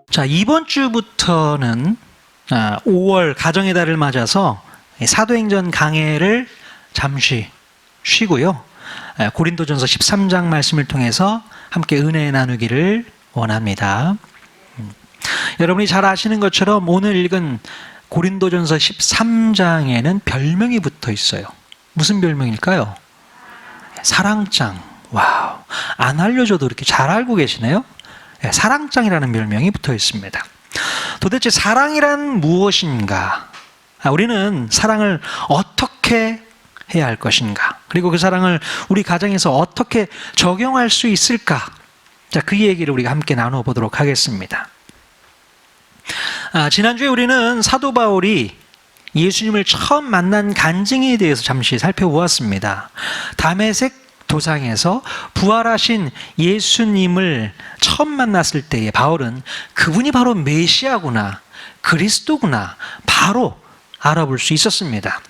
자, 이번 주부터는 5월 가정의 달을 맞아서 사도행전 강해를 잠시 쉬고요. 고린도전서 13장 말씀을 통해서 함께 은혜 나누기를 원합니다. 여러분이 잘 아시는 것처럼 오늘 읽은 고린도전서 13장에는 별명이 붙어 있어요. 무슨 별명일까요? 사랑장. 와우. 안 알려줘도 이렇게 잘 알고 계시네요. 사랑장이라는 별명이 붙어 있습니다. 도대체 사랑이란 무엇인가? 우리는 사랑을 어떻게 해야 할 것인가? 그리고 그 사랑을 우리 가정에서 어떻게 적용할 수 있을까? 자, 그 얘기를 우리가 함께 나눠보도록 하겠습니다. 지난주에 우리는 사도 바울이 예수님을 처음 만난 간증에 대해서 잠시 살펴보았습니다. 다메섹 도상에서 부활하신 예수님을 처음 만났을 때에 바울은 그분이 바로 메시아구나, 그리스도구나 바로 알아볼 수 있었습니다.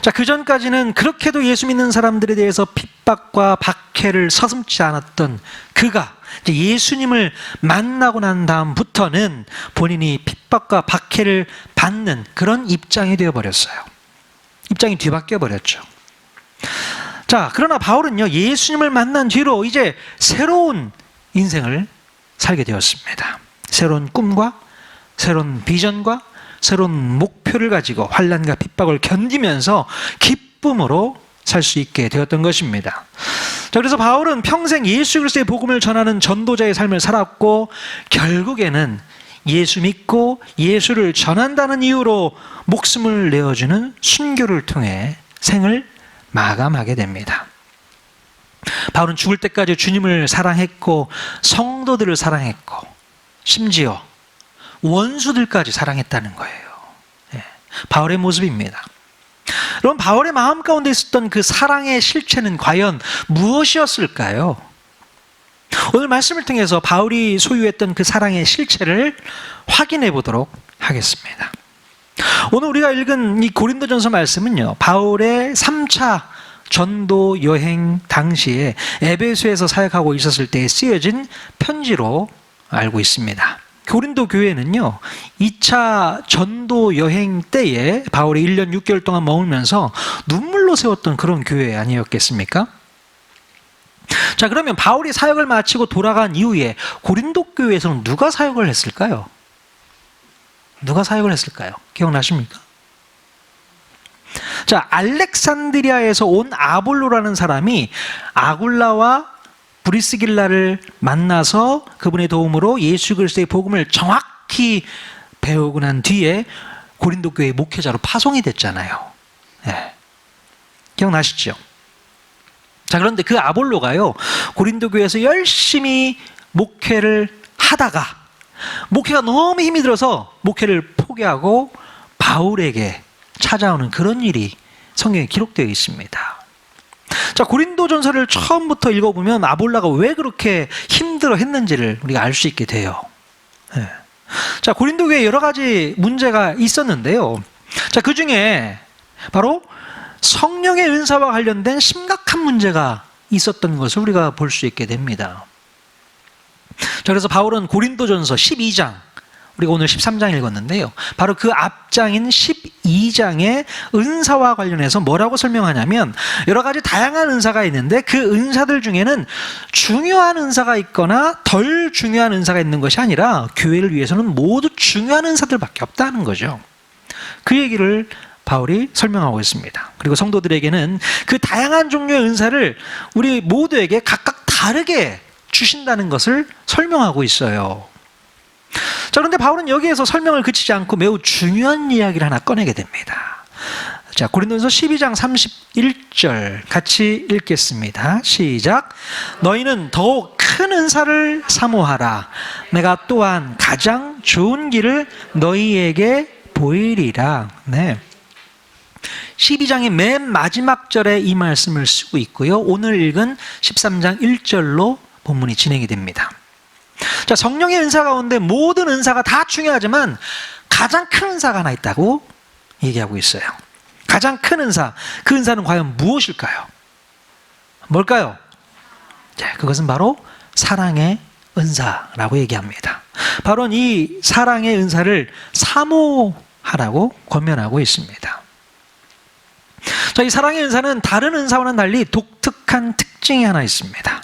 자, 그 전까지는 그렇게도 예수 믿는 사람들에 대해서 핍박과 박해를 서슴지 않았던 그가 이제 예수님을 만나고 난 다음부터는 본인이 핍박과 박해를 받는 그런 입장이 되어버렸어요. 입장이 뒤바뀌어 버렸죠. 자, 그러나 바울은요, 예수님을 만난 뒤로 이제 새로운 인생을 살게 되었습니다. 새로운 꿈과 새로운 비전과 새로운 목표를 가지고 환난과 핍박을 견디면서 기쁨으로 살 수 있게 되었던 것입니다. 자, 그래서 바울은 평생 예수 그리스도의 복음을 전하는 전도자의 삶을 살았고 결국에는 예수 믿고 예수를 전한다는 이유로 목숨을 내어주는 순교를 통해 생을 마감하게 됩니다. 바울은 죽을 때까지 주님을 사랑했고 성도들을 사랑했고 심지어 원수들까지 사랑했다는 거예요. 바울의 모습입니다. 그럼 바울의 마음 가운데 있었던 그 사랑의 실체는 과연 무엇이었을까요? 오늘 말씀을 통해서 바울이 소유했던 그 사랑의 실체를 확인해 보도록 하겠습니다. 오늘 우리가 읽은 이 고린도전서 말씀은요, 바울의 3차 전도 여행 당시에 에베소에서 사역하고 있었을 때에 쓰여진 편지로 알고 있습니다. 고린도 교회는요, 2차 전도 여행 때에 바울이 1년 6개월 동안 머물면서 눈물로 세웠던 그런 교회 아니었겠습니까? 자, 그러면 바울이 사역을 마치고 돌아간 이후에 고린도 교회에서는 누가 사역을 했을까요? 누가 사역을 했을까요? 기억나십니까? 자, 알렉산드리아에서 온 아볼로라는 사람이 아굴라와 브리스길라를 만나서 그분의 도움으로 예수 그리스도의 복음을 정확히 배우고 난 뒤에 고린도 교회 목회자로 파송이 됐잖아요. 네. 기억나시죠? 자, 그런데 그 아볼로가요, 고린도 교회에서 열심히 목회를 하다가 목회가 너무 힘이 들어서 목회를 포기하고 바울에게 찾아오는 그런 일이 성경에 기록되어 있습니다. 자, 고린도전서를 처음부터 읽어보면 아볼라가 왜 그렇게 힘들어 했는지를 우리가 알 수 있게 돼요. 네. 자, 고린도 교회에 여러 가지 문제가 있었는데요. 자, 그 중에 바로 성령의 은사와 관련된 심각한 문제가 있었던 것을 우리가 볼 수 있게 됩니다. 자, 그래서 바울은 고린도전서 12장, 우리가 오늘 13장 읽었는데요, 바로 그 앞장인 12장의 은사와 관련해서 뭐라고 설명하냐면, 여러 가지 다양한 은사가 있는데 그 은사들 중에는 중요한 은사가 있거나 덜 중요한 은사가 있는 것이 아니라 교회를 위해서는 모두 중요한 은사들밖에 없다는 거죠. 그 얘기를 바울이 설명하고 있습니다. 그리고 성도들에게는 그 다양한 종류의 은사를 우리 모두에게 각각 다르게 주신다는 것을 설명하고 있어요. 자, 그런데 바울은 여기에서 설명을 그치지 않고 매우 중요한 이야기를 하나 꺼내게 됩니다. 자, 고린도전서 12장 31절 같이 읽겠습니다. 시작. 너희는 더욱 큰 은사를 사모하라. 내가 또한 가장 좋은 길을 너희에게 보이리라. 네. 12장의 맨 마지막 절에 이 말씀을 쓰고 있고요, 오늘 읽은 13장 1절로 본문이 진행이 됩니다. 자, 성령의 은사 가운데 모든 은사가 다 중요하지만 가장 큰 은사가 하나 있다고 얘기하고 있어요. 가장 큰 은사, 그 은사는 과연 무엇일까요? 뭘까요? 자, 그것은 바로 사랑의 은사라고 얘기합니다. 바로 이 사랑의 은사를 사모하라고 권면하고 있습니다. 자, 이 사랑의 은사는 다른 은사와는 달리 독특한 특징이 하나 있습니다.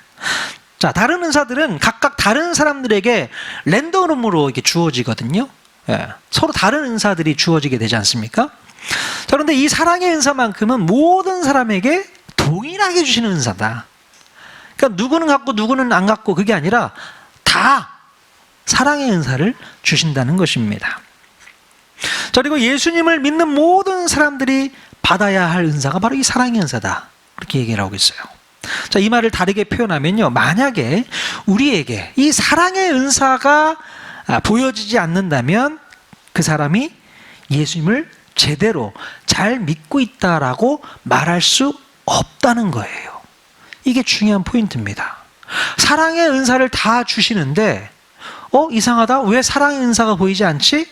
자, 다른 은사들은 각각 다른 사람들에게 랜덤으로 이렇게 주어지거든요. 예, 서로 다른 은사들이 주어지게 되지 않습니까? 자, 그런데 이 사랑의 은사만큼은 모든 사람에게 동일하게 주시는 은사다. 그러니까 누구는 갖고 누구는 안 갖고 그게 아니라 다 사랑의 은사를 주신다는 것입니다. 자, 그리고 예수님을 믿는 모든 사람들이 받아야 할 은사가 바로 이 사랑의 은사다. 그렇게 얘기를 하고 있어요. 자, 이 말을 다르게 표현하면요. 만약에 우리에게 이 사랑의 은사가 보여지지 않는다면 그 사람이 예수님을 제대로 잘 믿고 있다라고 말할 수 없다는 거예요. 이게 중요한 포인트입니다. 사랑의 은사를 다 주시는데 이상하다. 왜 사랑의 은사가 보이지 않지?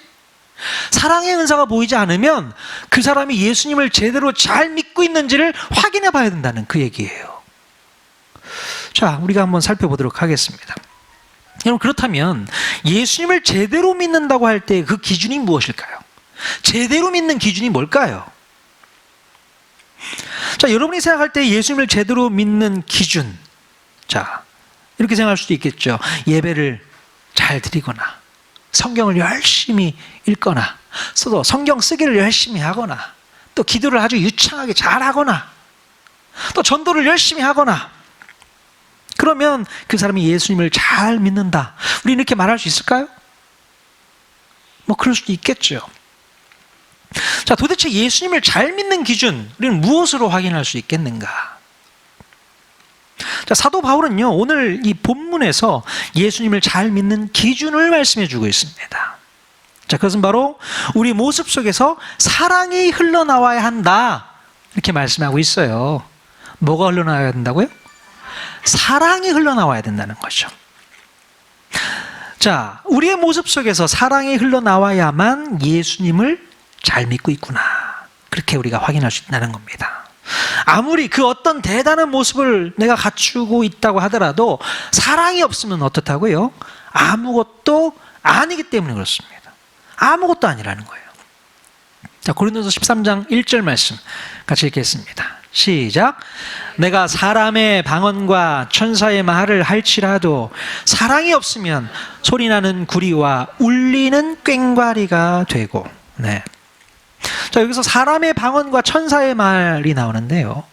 사랑의 은사가 보이지 않으면 그 사람이 예수님을 제대로 잘 믿고 있는지를 확인해 봐야 된다는 그 얘기예요. 자, 우리가 한번 살펴보도록 하겠습니다. 여러분, 그렇다면 예수님을 제대로 믿는다고 할 때 그 기준이 무엇일까요? 제대로 믿는 기준이 뭘까요? 자, 여러분이 생각할 때 예수님을 제대로 믿는 기준, 자, 이렇게 생각할 수도 있겠죠. 예배를 잘 드리거나, 성경을 열심히 읽거나, 또 성경 쓰기를 열심히 하거나, 또 기도를 아주 유창하게 잘하거나, 또 전도를 열심히 하거나, 그러면 그 사람이 예수님을 잘 믿는다. 우리는 이렇게 말할 수 있을까요? 뭐 그럴 수도 있겠죠. 자, 도대체 예수님을 잘 믿는 기준, 우리는 무엇으로 확인할 수 있겠는가? 자, 사도 바울은요, 오늘 이 본문에서 예수님을 잘 믿는 기준을 말씀해 주고 있습니다. 자, 그것은 바로 우리 모습 속에서 사랑이 흘러나와야 한다. 이렇게 말씀하고 있어요. 뭐가 흘러나와야 된다고요? 사랑이 흘러나와야 된다는 거죠. 자, 우리의 모습 속에서 사랑이 흘러나와야만 예수님을 잘 믿고 있구나. 그렇게 우리가 확인할 수 있다는 겁니다. 아무리 그 어떤 대단한 모습을 내가 갖추고 있다고 하더라도 사랑이 없으면 어떻다고요? 아무것도 아니기 때문에 그렇습니다. 아무것도 아니라는 거예요. 자, 고린도서 13장 1절 말씀 같이 읽겠습니다. 시작. 내가 사람의 방언과 천사의 말을 할지라도 사랑이 없으면 소리나는 구리와 울리는 꽹과리가 되고. 네. 자, 여기서 사람의 방언과 천사의 말이 나오는데요.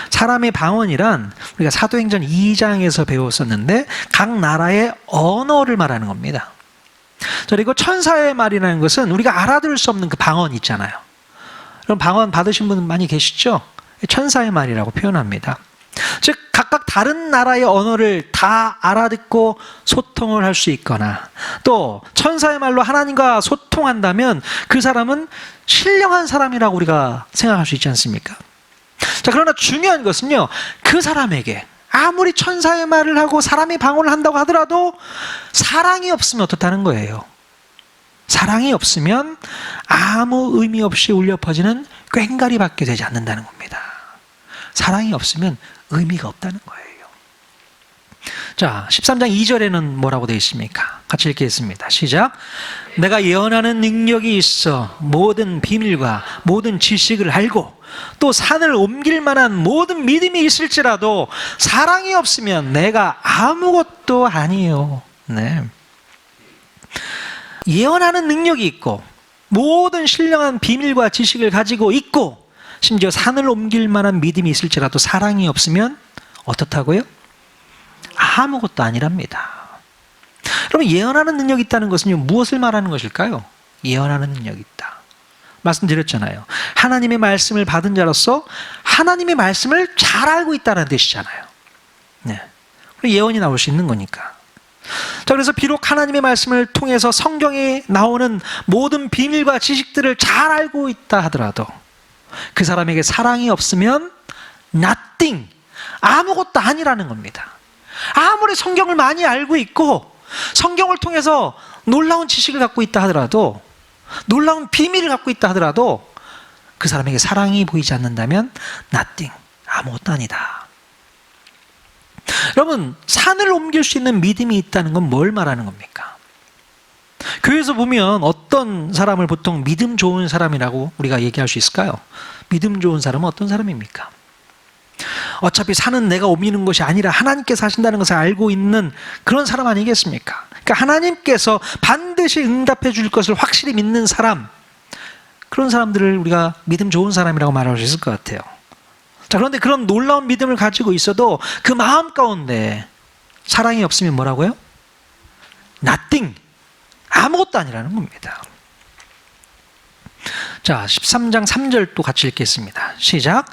사람의 방언이란 우리가 사도행전 2장에서 배웠었는데 각 나라의 언어를 말하는 겁니다. 자, 그리고 천사의 말이라는 것은 우리가 알아들을 수 없는 그 방언 있잖아요. 그럼 방언 받으신 분 많이 계시죠? 천사의 말이라고 표현합니다. 즉 각각 다른 나라의 언어를 다 알아듣고 소통을 할 수 있거나, 또 천사의 말로 하나님과 소통한다면 그 사람은 신령한 사람이라고 우리가 생각할 수 있지 않습니까? 자, 그러나 중요한 것은요, 그 사람에게 아무리 천사의 말을 하고 사람의 방언을 한다고 하더라도 사랑이 없으면 어떻다는 거예요? 사랑이 없으면 아무 의미 없이 울려 퍼지는 꽹과리밖에 되지 않는다는 겁니다. 사랑이 없으면 의미가 없다는 거예요. 자, 13장 2절에는 뭐라고 되어 있습니까? 같이 읽겠습니다. 시작. 내가 예언하는 능력이 있어 모든 비밀과 모든 지식을 알고 또 산을 옮길 만한 모든 믿음이 있을지라도 사랑이 없으면 내가 아무것도 아니에요. 네. 예언하는 능력이 있고 모든 신령한 비밀과 지식을 가지고 있고 심지어 산을 옮길 만한 믿음이 있을지라도 사랑이 없으면 어떻다고요? 아무것도 아니랍니다. 그러면 예언하는 능력이 있다는 것은요, 무엇을 말하는 것일까요? 예언하는 능력이 있다. 말씀드렸잖아요. 하나님의 말씀을 받은 자로서 하나님의 말씀을 잘 알고 있다는 뜻이잖아요. 네. 예언이 나올 수 있는 거니까. 자, 그래서 비록 하나님의 말씀을 통해서 성경에 나오는 모든 비밀과 지식들을 잘 알고 있다 하더라도 그 사람에게 사랑이 없으면 nothing, 아무것도 아니라는 겁니다. 아무리 성경을 많이 알고 있고 성경을 통해서 놀라운 지식을 갖고 있다 하더라도, 놀라운 비밀을 갖고 있다 하더라도 그 사람에게 사랑이 보이지 않는다면 nothing, 아무것도 아니다. 여러분, 산을 옮길 수 있는 믿음이 있다는 건 뭘 말하는 겁니까? 교회에서 보면 어떤 사람을 보통 믿음 좋은 사람이라고 우리가 얘기할 수 있을까요? 믿음 좋은 사람은 어떤 사람입니까? 어차피 산은 내가 옮기는 것이 아니라 하나님께서 하신다는 것을 알고 있는 그런 사람 아니겠습니까? 그러니까 하나님께서 반드시 응답해 줄 것을 확실히 믿는 사람, 그런 사람들을 우리가 믿음 좋은 사람이라고 말할 수 있을 것 같아요. 자, 그런데 그런 놀라운 믿음을 가지고 있어도 그 마음 가운데 사랑이 없으면 뭐라고요? nothing, 아무것도 아니라는 겁니다. 자, 13장 3절 또 같이 읽겠습니다. 시작.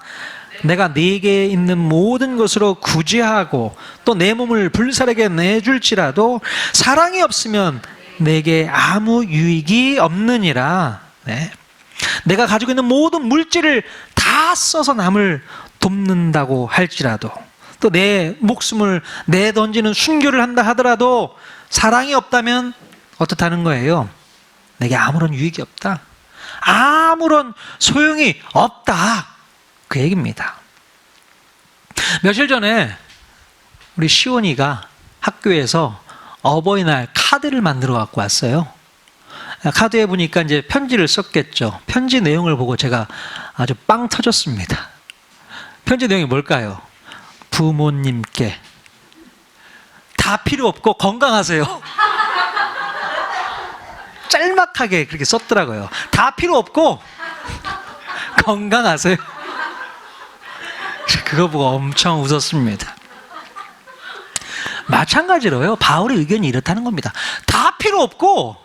내가 네게 있는 모든 것으로 구제하고 또 내 몸을 불살에게 내줄지라도 사랑이 없으면 내게 아무 유익이 없느니라. 네. 내가 가지고 있는 모든 물질을 다 써서 남을 돕는다고 할지라도 또 내 목숨을 내던지는 순교를 한다 하더라도 사랑이 없다면 어떻다는 거예요? 내게 아무런 유익이 없다. 아무런 소용이 없다. 그 얘기입니다. 며칠 전에 우리 시온이가 학교에서 어버이날 카드를 만들어 갖고 왔어요. 카드에 보니까 이제 편지를 썼겠죠. 편지 내용을 보고 제가 아주 빵 터졌습니다. 편지 내용이 뭘까요? 부모님께 다 필요 없고 건강하세요. 짤막하게 그렇게 썼더라고요. 다 필요 없고 건강하세요. 그거 보고 엄청 웃었습니다. 마찬가지로요, 바울의 의견이 이렇다는 겁니다. 다 필요 없고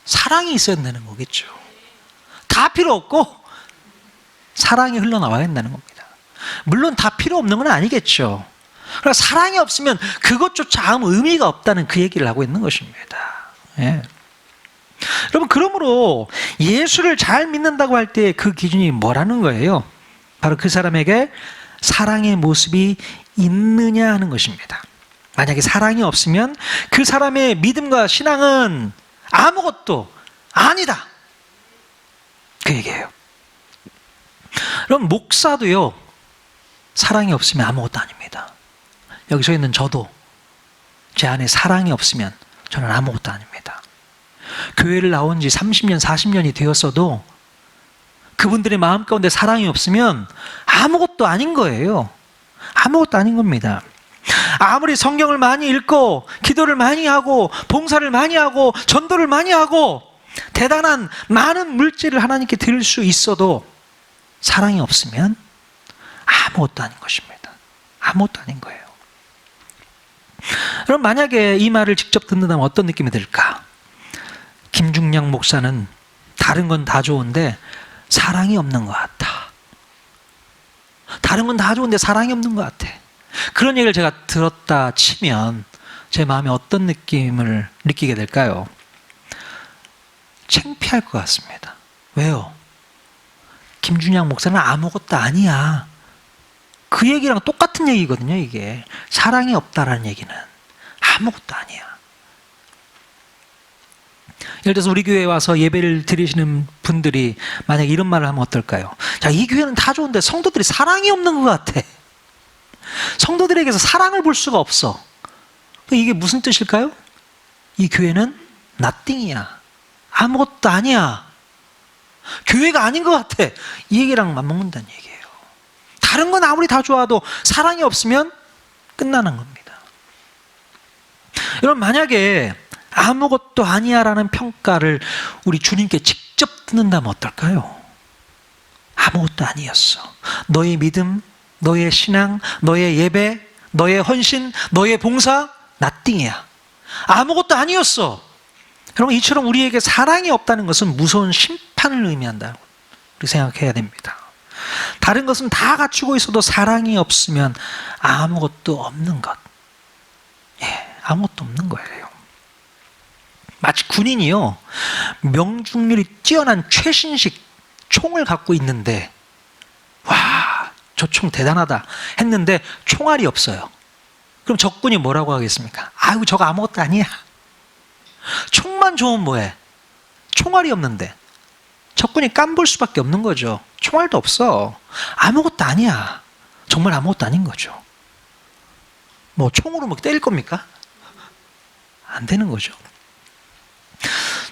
사랑이 있어야 된다는 거겠죠. 다 필요 없고 사랑이 흘러나와야 된다는 겁니다. 물론 다 필요 없는 건 아니겠죠. 그러나 사랑이 없으면 그것조차 아무 의미가 없다는 그 얘기를 하고 있는 것입니다. 예. 여러분, 그러므로 예수를 잘 믿는다고 할 때 그 기준이 뭐라는 거예요? 바로 그 사람에게 사랑의 모습이 있느냐 하는 것입니다. 만약에 사랑이 없으면 그 사람의 믿음과 신앙은 아무것도 아니다. 그 얘기예요. 그럼 목사도요, 사랑이 없으면 아무것도 아닙니다. 여기 서 있는 저도 제 안에 사랑이 없으면 저는 아무것도 아닙니다. 교회를 나온 지 30년, 40년이 되었어도 그분들의 마음 가운데 사랑이 없으면 아무것도 아닌 거예요. 아무것도 아닌 겁니다. 아무리 성경을 많이 읽고 기도를 많이 하고 봉사를 많이 하고 전도를 많이 하고 대단한 많은 물질을 하나님께 드릴 수 있어도 사랑이 없으면 아무것도 아닌 것입니다. 아무것도 아닌 거예요. 그럼 만약에 이 말을 직접 듣는다면 어떤 느낌이 들까? 김중량 목사는 다른 건 다 좋은데 사랑이 없는 것 같아. 다른 건 다 좋은데 사랑이 없는 것 같아. 그런 얘기를 제가 들었다 치면 제 마음에 어떤 느낌을 느끼게 될까요? 창피할 것 같습니다. 왜요? 김준양 목사는 아무것도 아니야. 그 얘기랑 똑같은 얘기거든요, 이게. 사랑이 없다라는 얘기는 아무것도 아니야. 예를 들어서 우리 교회에 와서 예배를 드리시는 분들이 만약에 이런 말을 하면 어떨까요? 자, 이 교회는 다 좋은데 성도들이 사랑이 없는 것 같아. 성도들에게서 사랑을 볼 수가 없어. 이게 무슨 뜻일까요? 이 교회는 nothing이야. 아무것도 아니야. 교회가 아닌 것 같아. 이 얘기랑 맞먹는다는 얘기예요. 다른 건 아무리 다 좋아도 사랑이 없으면 끝나는 겁니다. 여러분, 만약에 아무것도 아니야 라는 평가를 우리 주님께 직접 듣는다면 어떨까요? 아무것도 아니었어. 너의 믿음, 너의 신앙, 너의 예배, 너의 헌신, 너의 봉사, nothing이야. 아무것도 아니었어. 여러분, 이처럼 우리에게 사랑이 없다는 것은 무서운 심판을 의미한다고 우리 생각해야 됩니다. 다른 것은 다 갖추고 있어도 사랑이 없으면 아무것도 없는 것. 예, 아무것도 없는 거예요. 마치 군인이요, 명중률이 뛰어난 최신식 총을 갖고 있는데, 와, 저 총 대단하다 했는데 총알이 없어요. 그럼 적군이 뭐라고 하겠습니까? 아이고, 저거 아무것도 아니야. 총만 좋으면 뭐해? 총알이 없는데 적군이 깜볼 수밖에 없는 거죠. 총알도 없어. 아무것도 아니야. 정말 아무것도 아닌 거죠. 뭐 총으로 뭐 때릴 겁니까? 안 되는 거죠.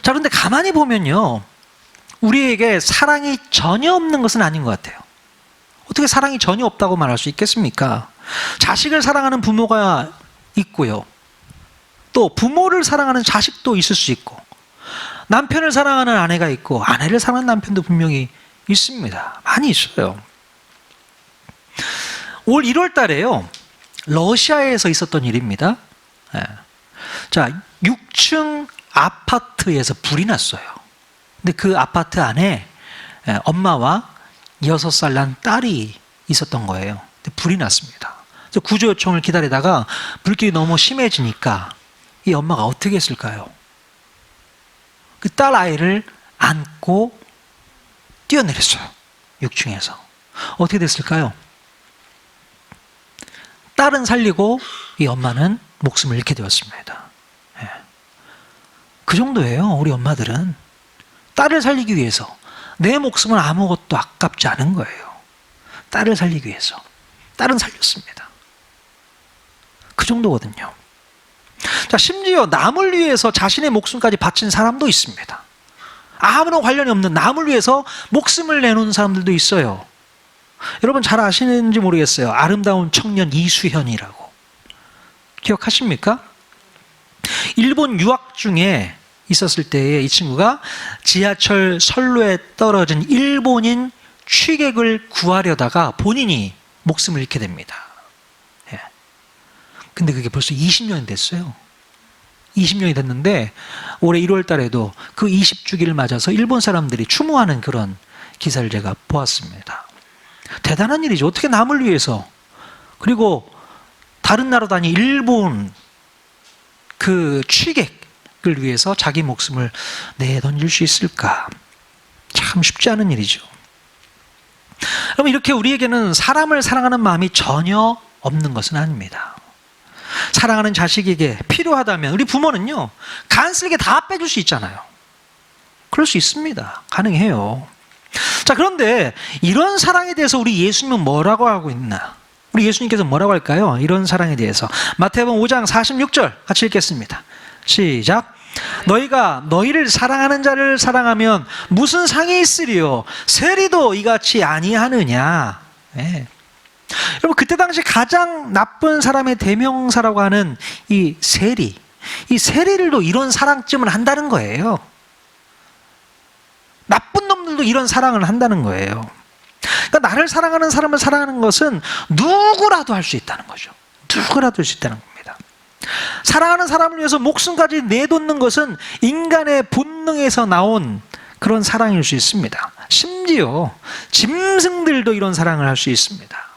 자, 그런데 가만히 보면요, 우리에게 사랑이 전혀 없는 것은 아닌 것 같아요. 어떻게 사랑이 전혀 없다고 말할 수 있겠습니까? 자식을 사랑하는 부모가 있고요, 또 부모를 사랑하는 자식도 있을 수 있고, 남편을 사랑하는 아내가 있고 아내를 사랑하는 남편도 분명히 있습니다. 많이 있어요. 올 1월 달에요, 러시아에서 있었던 일입니다. 자, 6층 아파트에서 불이 났어요. 근데 그 아파트 안에 엄마와 6살 난 딸이 있었던 거예요. 근데 불이 났습니다. 그래서 구조 요청을 기다리다가 불길이 너무 심해지니까 이 엄마가 어떻게 했을까요? 그 딸 아이를 안고 뛰어내렸어요. 6층에서. 어떻게 됐을까요? 딸은 살리고 이 엄마는 목숨을 잃게 되었습니다. 그 정도예요. 우리 엄마들은 딸을 살리기 위해서, 내 목숨은 아무것도 아깝지 않은 거예요. 딸을 살리기 위해서 딸은 살렸습니다. 그 정도거든요. 자, 심지어 남을 위해서 자신의 목숨까지 바친 사람도 있습니다. 아무런 관련이 없는 남을 위해서 목숨을 내놓은 사람들도 있어요. 여러분 잘 아시는지 모르겠어요. 아름다운 청년 이수현이라고. 기억하십니까? 일본 유학 중에 있었을 때에 이 친구가 지하철 선로에 떨어진 일본인 취객을 구하려다가 본인이 목숨을 잃게 됩니다. 근데 그게 벌써 20년이 됐어요. 20년이 됐는데 올해 1월 달에도 그 20주기를 맞아서 일본 사람들이 추모하는 그런 기사를 제가 보았습니다. 대단한 일이죠. 어떻게 남을 위해서, 그리고 다른 나라도 아닌 일본 그 취객을 위해서 자기 목숨을 내던질 수 있을까? 참 쉽지 않은 일이죠. 그럼 이렇게 우리에게는 사람을 사랑하는 마음이 전혀 없는 것은 아닙니다. 사랑하는 자식에게 필요하다면 우리 부모는요, 간쓸게 다 빼줄 수 있잖아요. 그럴 수 있습니다. 가능해요. 자, 그런데 이런 사랑에 대해서 우리 예수님은 뭐라고 하고 있나? 우리 예수님께서 뭐라고 할까요? 이런 사랑에 대해서 마태복음 5장 46절 같이 읽겠습니다. 시작. 너희가 너희를 사랑하는 자를 사랑하면 무슨 상이 있으리요? 세리도 이같이 아니하느냐? 네. 여러분, 그때 당시 가장 나쁜 사람의 대명사라고 하는 이 세리, 이 세리들도 이런 사랑쯤을 한다는 거예요. 나쁜 놈들도 이런 사랑을 한다는 거예요. 그러니까 나를 사랑하는 사람을 사랑하는 것은 누구라도 할 수 있다는 거죠. 누구라도 할 수 있다는 겁니다. 사랑하는 사람을 위해서 목숨까지 내놓는 것은 인간의 본능에서 나온 그런 사랑일 수 있습니다. 심지어 짐승들도 이런 사랑을 할 수 있습니다.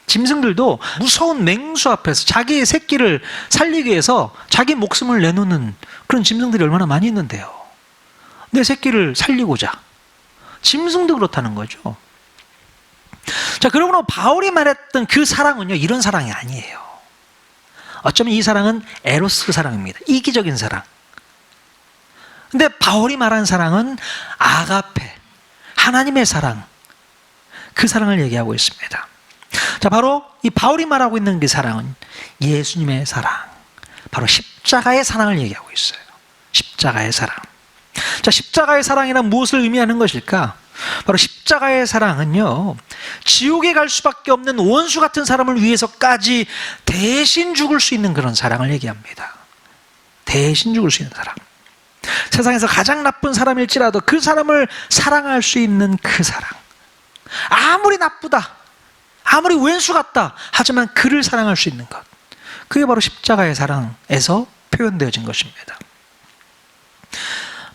짐승들도 무서운 맹수 앞에서 자기의 새끼를 살리기 위해서 자기 목숨을 내놓는 그런 짐승들이 얼마나 많이 있는데요. 내 새끼를 살리고자. 짐승도 그렇다는 거죠. 자, 그러므로 바울이 말했던 그 사랑은요, 이런 사랑이 아니에요. 어쩌면 이 사랑은 에로스 사랑입니다. 이기적인 사랑. 근데 바울이 말한 사랑은 아가페, 하나님의 사랑, 그 사랑을 얘기하고 있습니다. 자, 바로 이 바울이 말하고 있는 그 사랑은 예수님의 사랑, 바로 십자가의 사랑을 얘기하고 있어요. 십자가의 사랑. 자, 십자가의 사랑이란 무엇을 의미하는 것일까? 바로 십자가의 사랑은요, 지옥에 갈 수밖에 없는 원수 같은 사람을 위해서까지 대신 죽을 수 있는 그런 사랑을 얘기합니다. 대신 죽을 수 있는 사랑. 세상에서 가장 나쁜 사람일지라도 그 사람을 사랑할 수 있는 그 사랑. 아무리 나쁘다, 아무리 왼수 같다 하지만 그를 사랑할 수 있는 것, 그게 바로 십자가의 사랑에서 표현되어진 것입니다.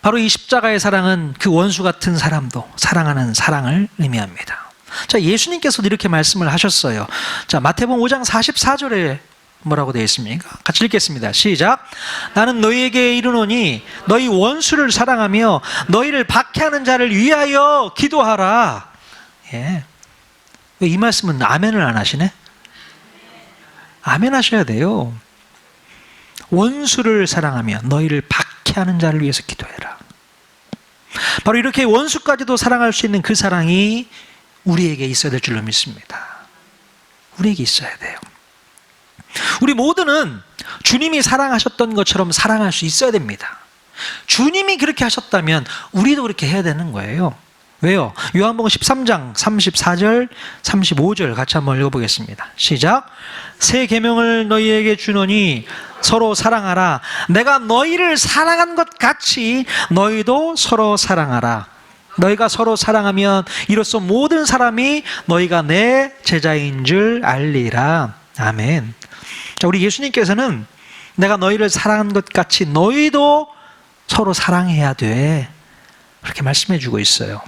바로 이 십자가의 사랑은 그 원수 같은 사람도 사랑하는 사랑을 의미합니다. 자, 예수님께서도 이렇게 말씀을 하셨어요. 자, 마태복음 5장 44절에 뭐라고 되어 있습니까? 같이 읽겠습니다. 시작. 나는 너희에게 이르노니 너희 원수를 사랑하며 너희를 박해하는 자를 위하여 기도하라. 예. 왜 이 말씀은 아멘을 안 하시네? 아멘 하셔야 돼요. 원수를 사랑하며 너희를 박해하는 자를 위해서 기도해라. 바로 이렇게 원수까지도 사랑할 수 있는 그 사랑이 우리에게 있어야 될 줄로 믿습니다. 우리에게 있어야 돼요. 우리 모두는 주님이 사랑하셨던 것처럼 사랑할 수 있어야 됩니다. 주님이 그렇게 하셨다면 우리도 그렇게 해야 되는 거예요. 왜요? 요한복음 13장 34절 35절 같이 한번 읽어보겠습니다. 시작. 새 계명을 너희에게 주노니 서로 사랑하라. 내가 너희를 사랑한 것 같이 너희도 서로 사랑하라. 너희가 서로 사랑하면 이로써 모든 사람이 너희가 내 제자인 줄 알리라. 아멘. 자, 우리 예수님께서는 내가 너희를 사랑한 것 같이 너희도 서로 사랑해야 돼, 그렇게 말씀해 주고 있어요.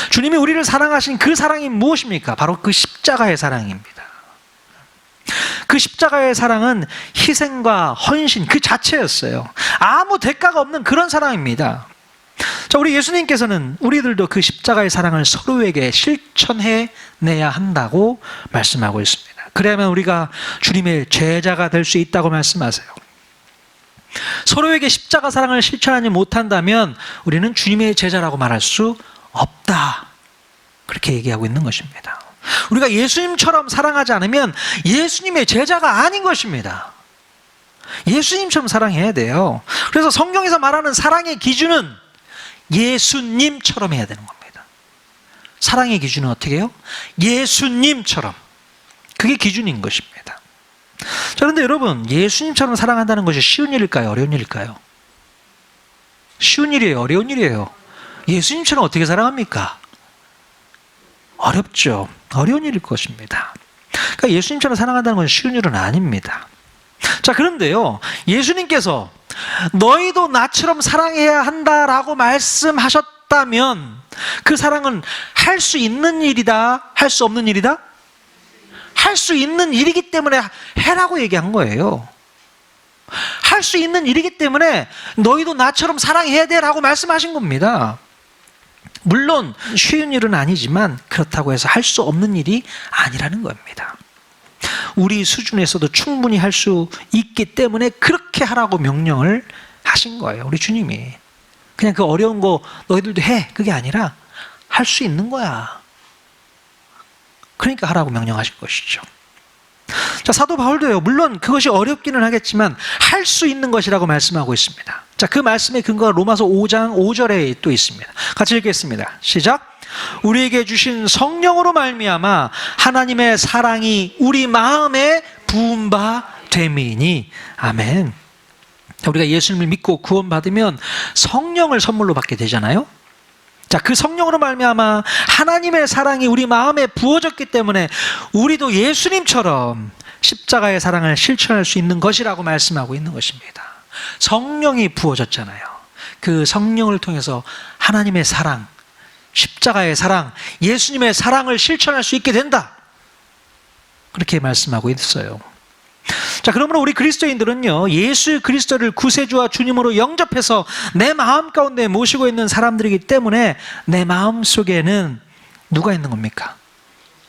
주님이 우리를 사랑하신 그 사랑이 무엇입니까? 바로 그 십자가의 사랑입니다. 그 십자가의 사랑은 희생과 헌신 그 자체였어요. 아무 대가가 없는 그런 사랑입니다. 자, 우리 예수님께서는 우리들도 그 십자가의 사랑을 서로에게 실천해내야 한다고 말씀하고 있습니다. 그래야만 우리가 주님의 제자가 될 수 있다고 말씀하세요. 서로에게 십자가 사랑을 실천하지 못한다면 우리는 주님의 제자라고 말할 수 없다, 그렇게 얘기하고 있는 것입니다. 우리가 예수님처럼 사랑하지 않으면 예수님의 제자가 아닌 것입니다. 예수님처럼 사랑해야 돼요. 그래서 성경에서 말하는 사랑의 기준은 예수님처럼 해야 되는 겁니다. 사랑의 기준은 어떻게 해요? 예수님처럼. 그게 기준인 것입니다. 자, 그런데 여러분, 예수님처럼 사랑한다는 것이 쉬운 일일까요? 어려운 일일까요? 쉬운 일이에요? 어려운 일이에요? 예수님처럼 어떻게 사랑합니까? 어렵죠. 어려운 일일 것입니다. 그러니까 예수님처럼 사랑한다는 건 쉬운 일은 아닙니다. 자, 그런데요, 예수님께서 너희도 나처럼 사랑해야 한다라고 말씀하셨다면 그 사랑은 할 수 있는 일이다, 할 수 없는 일이다? 할 수 있는 일이기 때문에 해라고 얘기한 거예요. 할 수 있는 일이기 때문에 너희도 나처럼 사랑해야 돼라고 말씀하신 겁니다. 물론 쉬운 일은 아니지만 그렇다고 해서 할 수 없는 일이 아니라는 겁니다. 우리 수준에서도 충분히 할 수 있기 때문에 그렇게 하라고 명령을 하신 거예요. 우리 주님이. 그냥 그 어려운 거 너희들도 해, 그게 아니라 할 수 있는 거야. 그러니까 하라고 명령하신 것이죠. 자, 사도 바울도요, 물론 그것이 어렵기는 하겠지만 할 수 있는 것이라고 말씀하고 있습니다. 자, 그 말씀의 근거가 로마서 5장 5절에 또 있습니다. 같이 읽겠습니다. 시작. 우리에게 주신 성령으로 말미암아 하나님의 사랑이 우리 마음에 부은 바 됨이니. 아멘. 우리가 예수님을 믿고 구원받으면 성령을 선물로 받게 되잖아요. 자, 그 성령으로 말미암아 하나님의 사랑이 우리 마음에 부어졌기 때문에 우리도 예수님처럼 십자가의 사랑을 실천할 수 있는 것이라고 말씀하고 있는 것입니다. 성령이 부어졌잖아요. 그 성령을 통해서 하나님의 사랑, 십자가의 사랑, 예수님의 사랑을 실천할 수 있게 된다, 그렇게 말씀하고 있어요. 자, 그러므로 우리 그리스도인들은요, 예수 그리스도를 구세주와 주님으로 영접해서 내 마음 가운데 모시고 있는 사람들이기 때문에 내 마음 속에는 누가 있는 겁니까?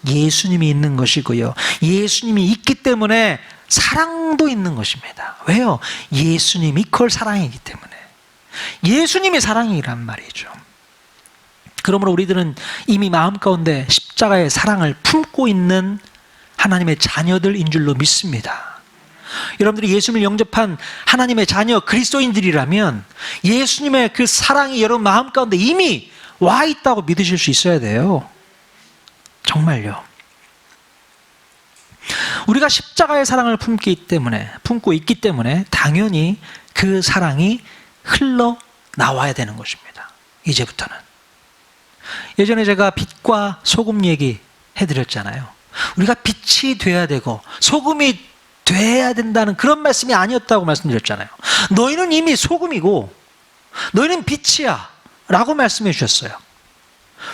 예수님이 있는 것이고요, 예수님이 있기 때문에 사랑도 있는 것입니다. 왜요? 예수님이 이퀄 사랑이기 때문에. 예수님이 사랑이란 말이죠. 그러므로 우리들은 이미 마음 가운데 십자가의 사랑을 품고 있는 하나님의 자녀들인 줄로 믿습니다. 여러분들이 예수님을 영접한 하나님의 자녀 그리스도인들이라면 예수님의 그 사랑이 여러분 마음 가운데 이미 와 있다고 믿으실 수 있어야 돼요. 정말요. 우리가 십자가의 사랑을 품고 있기 때문에 당연히 그 사랑이 흘러나와야 되는 것입니다. 이제부터는. 예전에 제가 빛과 소금 얘기 해드렸잖아요. 우리가 빛이 돼야 되고 소금이 돼야 된다는 그런 말씀이 아니었다고 말씀드렸잖아요. 너희는 이미 소금이고 너희는 빛이야 라고 말씀해 주셨어요.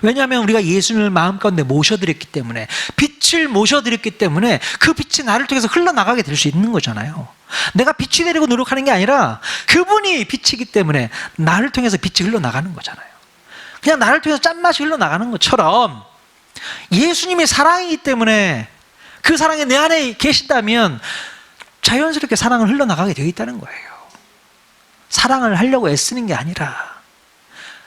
왜냐하면 우리가 예수님을 마음 가운데 모셔드렸기 때문에, 빛을 모셔드렸기 때문에 그 빛이 나를 통해서 흘러나가게 될 수 있는 거잖아요. 내가 빛이 되려고 노력하는 게 아니라 그분이 빛이기 때문에 나를 통해서 빛이 흘러나가는 거잖아요. 그냥 나를 통해서 짠맛이 흘러나가는 것처럼 예수님이 사랑이기 때문에 그 사랑이 내 안에 계신다면 자연스럽게 사랑을 흘러나가게 되어 있다는 거예요. 사랑을 하려고 애쓰는 게 아니라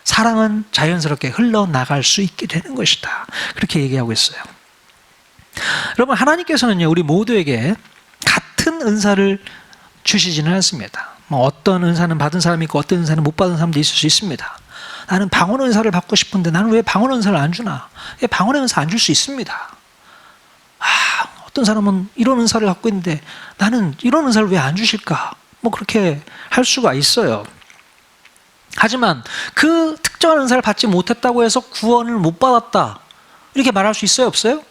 사랑은 자연스럽게 흘러나갈 수 있게 되는 것이다, 그렇게 얘기하고 있어요. 여러분, 하나님께서는요, 우리 모두에게 같은 모든 은사를 주시지는 않습니다. 어떤 은사는 받은 사람이 있고 어떤 은사는 못 받은 사람도 있을 수 있습니다. 나는 방언 은사를 받고 싶은데 나는 왜 방언 은사를 안 주나? 방언 은사 안 줄 수 있습니다. 어떤 사람은 이런 은사를 갖고 있는데 나는 이런 은사를 왜 안 주실까? 그렇게 할 수가 있어요. 하지만 그 특정한 은사를 받지 못했다고 해서 구원을 못 받았다, 이렇게 말할 수 있어요, 없어요?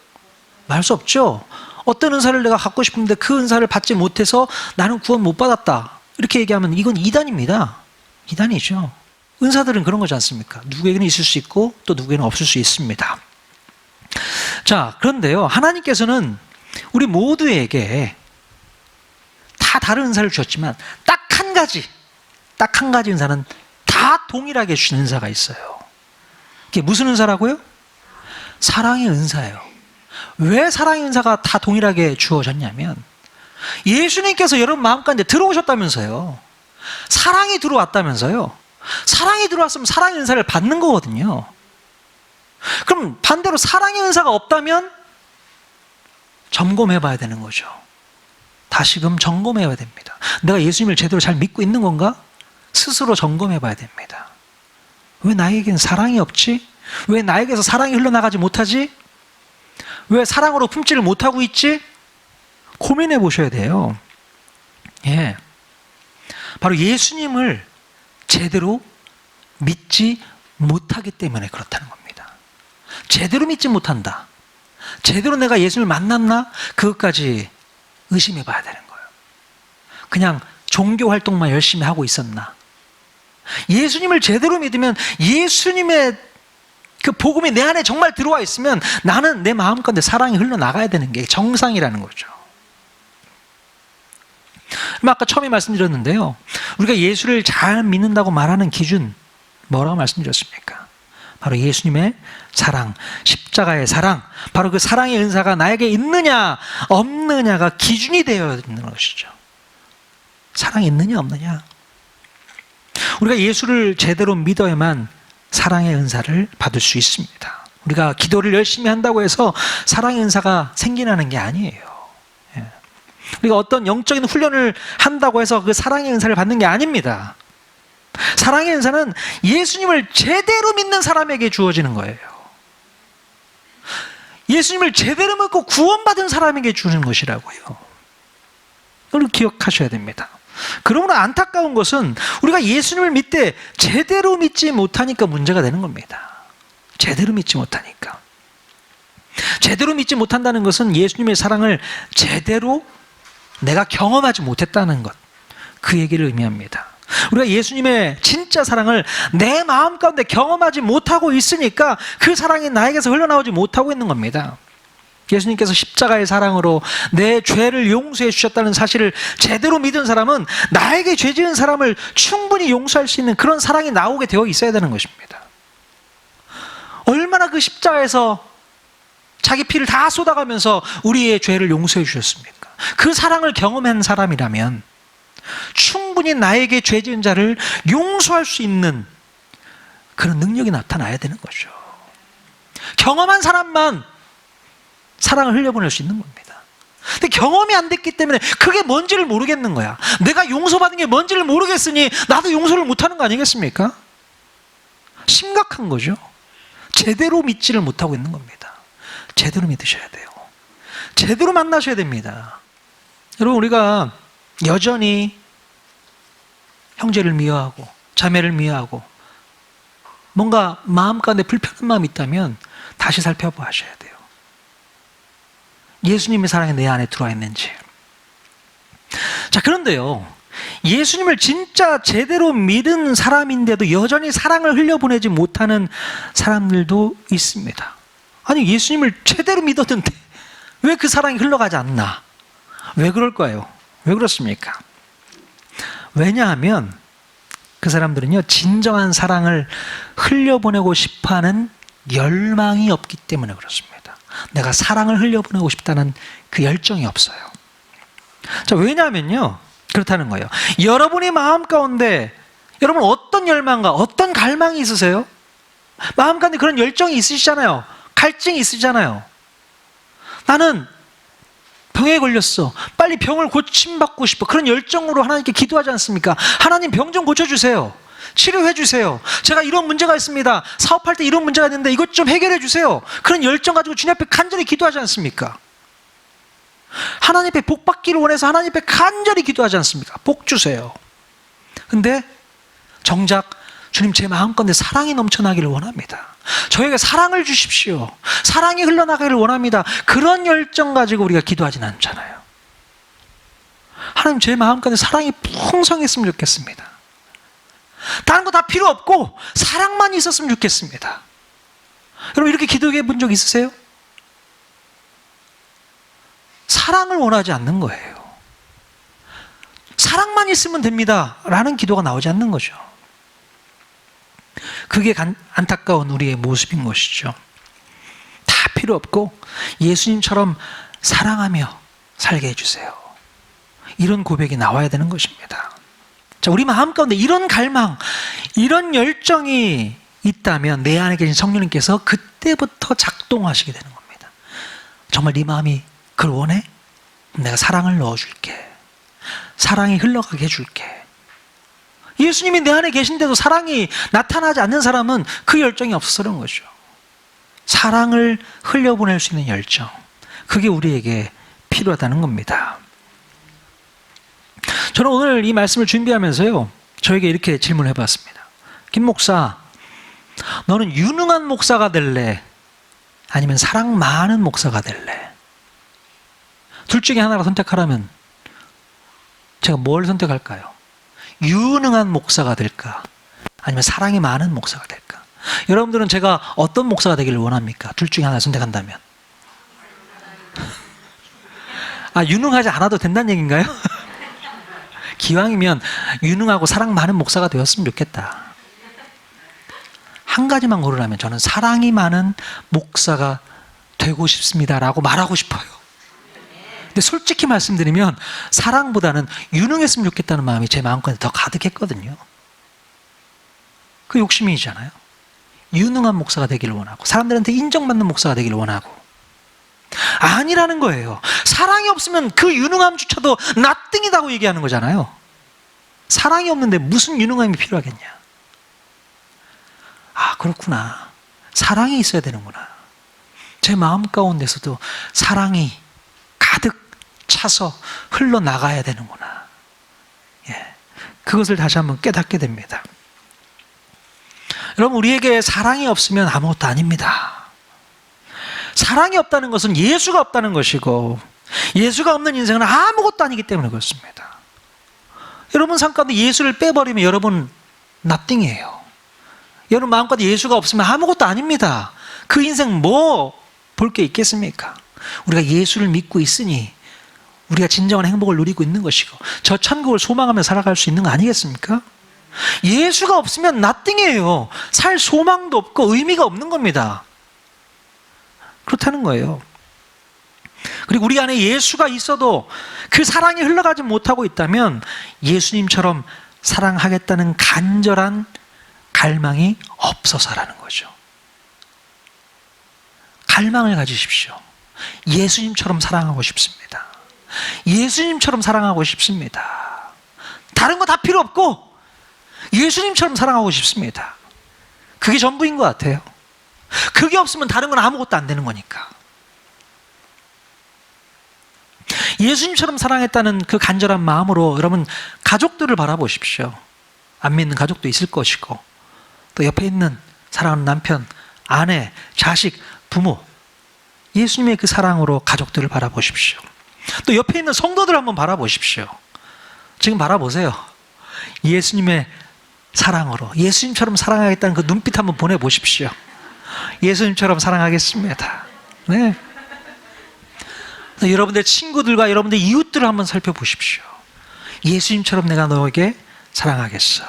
말할 수 없죠. 어떤 은사를 내가 갖고 싶은데 그 은사를 받지 못해서 나는 구원 못 받았다, 이렇게 얘기하면 이건 이단입니다. 이단이죠. 은사들은 그런 거지 않습니까? 누구에게는 있을 수 있고 또 누구에게는 없을 수 있습니다. 자, 그런데요, 하나님께서는 우리 모두에게 다 다른 은사를 주셨지만 딱 한 가지 은사는 다 동일하게 주신 은사가 있어요. 그게 무슨 은사라고요? 사랑의 은사예요. 왜 사랑의 은사가 다 동일하게 주어졌냐면 예수님께서 여러분 마음 가운데 들어오셨다면서요. 사랑이 들어왔다면서요. 사랑이 들어왔으면 사랑의 은사를 받는 거거든요. 그럼 반대로 사랑의 은사가 없다면 점검해 봐야 되는 거죠. 다시금 점검해 봐야 됩니다. 내가 예수님을 제대로 잘 믿고 있는 건가? 스스로 점검해 봐야 됩니다. 왜 나에게는 사랑이 없지? 왜 나에게서 사랑이 흘러나가지 못하지? 왜 사랑으로 품지를 못하고 있지? 고민해 보셔야 돼요. 예. 바로 예수님을 제대로 믿지 못하기 때문에 그렇다는 겁니다. 제대로 믿지 못한다. 제대로 내가 예수님을 만났나? 그것까지 의심해 봐야 되는 거예요. 그냥 종교 활동만 열심히 하고 있었나? 예수님을 제대로 믿으면 예수님의 그 복음이 내 안에 정말 들어와 있으면 나는 내 마음 가운데 사랑이 흘러나가야 되는 게 정상이라는 거죠. 아까 처음에 말씀드렸는데요, 우리가 예수를 잘 믿는다고 말하는 기준 뭐라고 말씀드렸습니까? 바로 예수님의 사랑, 십자가의 사랑, 바로 그 사랑의 은사가 나에게 있느냐 없느냐가 기준이 되어야 되는 것이죠. 사랑이 있느냐 없느냐. 우리가 예수를 제대로 믿어야만 사랑의 은사를 받을 수 있습니다. 우리가 기도를 열심히 한다고 해서 사랑의 은사가 생기는 게 아니에요. 우리가 어떤 영적인 훈련을 한다고 해서 그 사랑의 은사를 받는 게 아닙니다. 사랑의 은사는 예수님을 제대로 믿는 사람에게 주어지는 거예요. 예수님을 제대로 믿고 구원받은 사람에게 주는 것이라고요. 이걸 기억하셔야 됩니다. 그러므로 안타까운 것은 우리가 예수님을 믿되 제대로 믿지 못하니까 문제가 되는 겁니다. 제대로 믿지 못하니까. 제대로 믿지 못한다는 것은 예수님의 사랑을 제대로 내가 경험하지 못했다는 것, 그 얘기를 의미합니다. 우리가 예수님의 진짜 사랑을 내 마음 가운데 경험하지 못하고 있으니까 그 사랑이 나에게서 흘러나오지 못하고 있는 겁니다. 예수님께서 십자가의 사랑으로 내 죄를 용서해 주셨다는 사실을 제대로 믿은 사람은 나에게 죄 지은 사람을 충분히 용서할 수 있는 그런 사랑이 나오게 되어 있어야 되는 것입니다. 얼마나 그 십자가에서 자기 피를 다 쏟아가면서 우리의 죄를 용서해 주셨습니까? 그 사랑을 경험한 사람이라면 충분히 나에게 죄 지은 자를 용서할 수 있는 그런 능력이 나타나야 되는 거죠. 경험한 사람만 사랑을 흘려보낼 수 있는 겁니다. 근데 경험이 안 됐기 때문에 그게 뭔지를 모르겠는 거야. 내가 용서받은 게 뭔지를 모르겠으니 나도 용서를 못하는 거 아니겠습니까? 심각한 거죠. 제대로 믿지를 못하고 있는 겁니다. 제대로 믿으셔야 돼요. 제대로 만나셔야 됩니다. 여러분, 우리가 여전히 형제를 미워하고 자매를 미워하고 뭔가 마음 가운데 불편한 마음이 있다면 다시 살펴보셔야 돼요. 예수님의 사랑이 내 안에 들어와 있는지. 자, 그런데요, 예수님을 진짜 제대로 믿은 사람인데도 여전히 사랑을 흘려보내지 못하는 사람들도 있습니다. 아니, 예수님을 제대로 믿었는데 왜 그 사랑이 흘러가지 않나? 왜 그럴까요? 왜 그렇습니까? 왜냐하면 그 사람들은요, 진정한 사랑을 흘려보내고 싶어하는 열망이 없기 때문에 그렇습니다. 내가 사랑을 흘려보내고 싶다는 그 열정이 없어요. 자, 왜냐하면요, 그렇다는 거예요. 여러분의 마음 가운데 여러분 어떤 열망과 어떤 갈망이 있으세요? 마음 가운데 그런 열정이 있으시잖아요. 갈증이 있으시잖아요. 나는 병에 걸렸어. 빨리 병을 고침받고 싶어. 그런 열정으로 하나님께 기도하지 않습니까? 하나님 병 좀 고쳐주세요. 치료해 주세요. 제가 이런 문제가 있습니다. 사업할 때 이런 문제가 있는데 이것 좀 해결해 주세요. 그런 열정 가지고 주님 앞에 간절히 기도하지 않습니까? 하나님 앞에 복 받기를 원해서 하나님 앞에 간절히 기도하지 않습니까? 복 주세요. 근데 정작 주님 제 마음 가운데 사랑이 넘쳐나기를 원합니다. 저에게 사랑을 주십시오. 사랑이 흘러나가기를 원합니다. 그런 열정 가지고 우리가 기도하진 않잖아요. 하나님 제 마음 가운데 사랑이 풍성했으면 좋겠습니다. 다른 거 다 필요 없고 사랑만 있었으면 좋겠습니다. 여러분 이렇게 기도해 본 적 있으세요? 사랑을 원하지 않는 거예요. 사랑만 있으면 됩니다 라는 기도가 나오지 않는 거죠. 그게 안타까운 우리의 모습인 것이죠. 다 필요 없고 예수님처럼 사랑하며 살게 해주세요. 이런 고백이 나와야 되는 것입니다. 자, 우리 마음 가운데 이런 갈망, 이런 열정이 있다면 내 안에 계신 성령님께서 그때부터 작동하시게 되는 겁니다. 정말 네 마음이 그걸 원해? 내가 사랑을 넣어줄게. 사랑이 흘러가게 해줄게. 예수님이 내 안에 계신데도 사랑이 나타나지 않는 사람은 그 열정이 없어서 그런 거죠. 사랑을 흘려보낼 수 있는 열정, 그게 우리에게 필요하다는 겁니다. 저는 오늘 이 말씀을 준비하면서요, 저에게 이렇게 질문을 해봤습니다. 김 목사, 너는 유능한 목사가 될래? 아니면 사랑 많은 목사가 될래? 둘 중에 하나를 선택하라면 제가 뭘 선택할까요? 유능한 목사가 될까? 아니면 사랑이 많은 목사가 될까? 여러분들은 제가 어떤 목사가 되기를 원합니까? 둘 중에 하나 선택한다면. 유능하지 않아도 된다는 얘기인가요? 기왕이면 유능하고 사랑 많은 목사가 되었으면 좋겠다. 한 가지만 고르라면 저는 사랑이 많은 목사가 되고 싶습니다라고 말하고 싶어요. 근데 솔직히 말씀드리면 사랑보다는 유능했으면 좋겠다는 마음이 제 마음속에 더 가득했거든요. 그 욕심이잖아요. 유능한 목사가 되기를 원하고 사람들한테 인정받는 목사가 되기를 원하고. 아니라는 거예요. 사랑이 없으면 그 유능함조차도 나띵이다고 얘기하는 거잖아요. 사랑이 없는데 무슨 유능함이 필요하겠냐. 그렇구나. 사랑이 있어야 되는구나. 제 마음 가운데서도 사랑이 가득 차서 흘러나가야 되는구나. 그것을 다시 한번 깨닫게 됩니다. 여러분, 우리에게 사랑이 없으면 아무것도 아닙니다. 사랑이 없다는 것은 예수가 없다는 것이고, 예수가 없는 인생은 아무것도 아니기 때문에 그렇습니다. 여러분 삶 가운데 예수를 빼버리면 여러분 nothing이에요. 여러분 마음 가운데 예수가 없으면 아무것도 아닙니다. 그 인생 뭐 볼 게 있겠습니까? 우리가 예수를 믿고 있으니 우리가 진정한 행복을 누리고 있는 것이고 저 천국을 소망하며 살아갈 수 있는 거 아니겠습니까? 예수가 없으면 nothing이에요. 살 소망도 없고 의미가 없는 겁니다. 그렇다는 거예요. 그리고 우리 안에 예수가 있어도 그 사랑이 흘러가지 못하고 있다면 예수님처럼 사랑하겠다는 간절한 갈망이 없어서라는 거죠. 갈망을 가지십시오. 예수님처럼 사랑하고 싶습니다. 예수님처럼 사랑하고 싶습니다. 다른 거 다 필요 없고 예수님처럼 사랑하고 싶습니다. 그게 전부인 것 같아요. 그게 없으면 다른 건 아무것도 안 되는 거니까. 예수님처럼 사랑했다는 그 간절한 마음으로 여러분 가족들을 바라보십시오. 안 믿는 가족도 있을 것이고 또 옆에 있는 사랑하는 남편, 아내, 자식, 부모, 예수님의 그 사랑으로 가족들을 바라보십시오. 또 옆에 있는 성도들 한번 바라보십시오. 지금 바라보세요. 예수님의 사랑으로 예수님처럼 사랑하겠다는 그 눈빛 한번 보내보십시오. 예수님처럼 사랑하겠습니다. 네. 여러분들 친구들과 여러분들 이웃들을 한번 살펴보십시오. 예수님처럼 내가 너에게 사랑하겠어.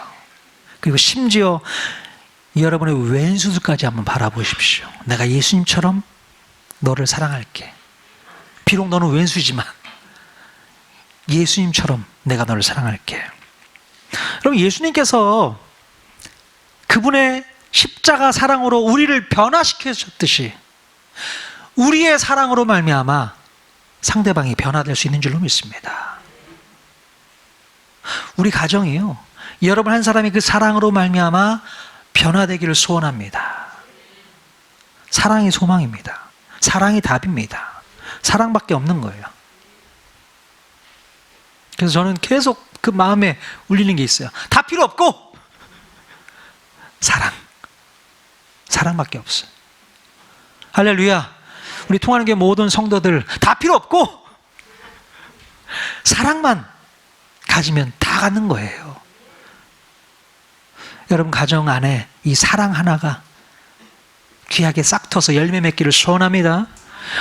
그리고 심지어 여러분의 왼수들까지 한번 바라보십시오. 내가 예수님처럼 너를 사랑할게. 비록 너는 왼수지만 예수님처럼 내가 너를 사랑할게. 여러분, 예수님께서 그분의 십자가 사랑으로 우리를 변화시켜 주셨듯이 우리의 사랑으로 말미암아 상대방이 변화될 수 있는 줄로 믿습니다. 우리 가정이요, 여러분 한 사람이 그 사랑으로 말미암아 변화되기를 소원합니다. 사랑이 소망입니다. 사랑이 답입니다. 사랑밖에 없는 거예요. 그래서 저는 계속 그 마음에 울리는 게 있어요. 다 필요 없고 사랑밖에 없어요. 할렐루야. 우리 통하는 게 모든 성도들 다 필요 없고 사랑만 가지면 다 가는 거예요. 여러분 가정 안에 이 사랑 하나가 귀하게 싹터서 열매 맺기를 소원합니다.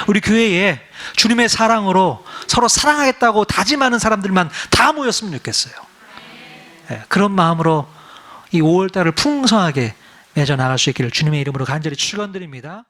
우리 교회에 주님의 사랑으로 서로 사랑하겠다고 다짐하는 사람들만 다 모였으면 좋겠어요. 그런 마음으로 이 5월달을 풍성하게 맺어나갈 수 있기를 주님의 이름으로 간절히 축원드립니다.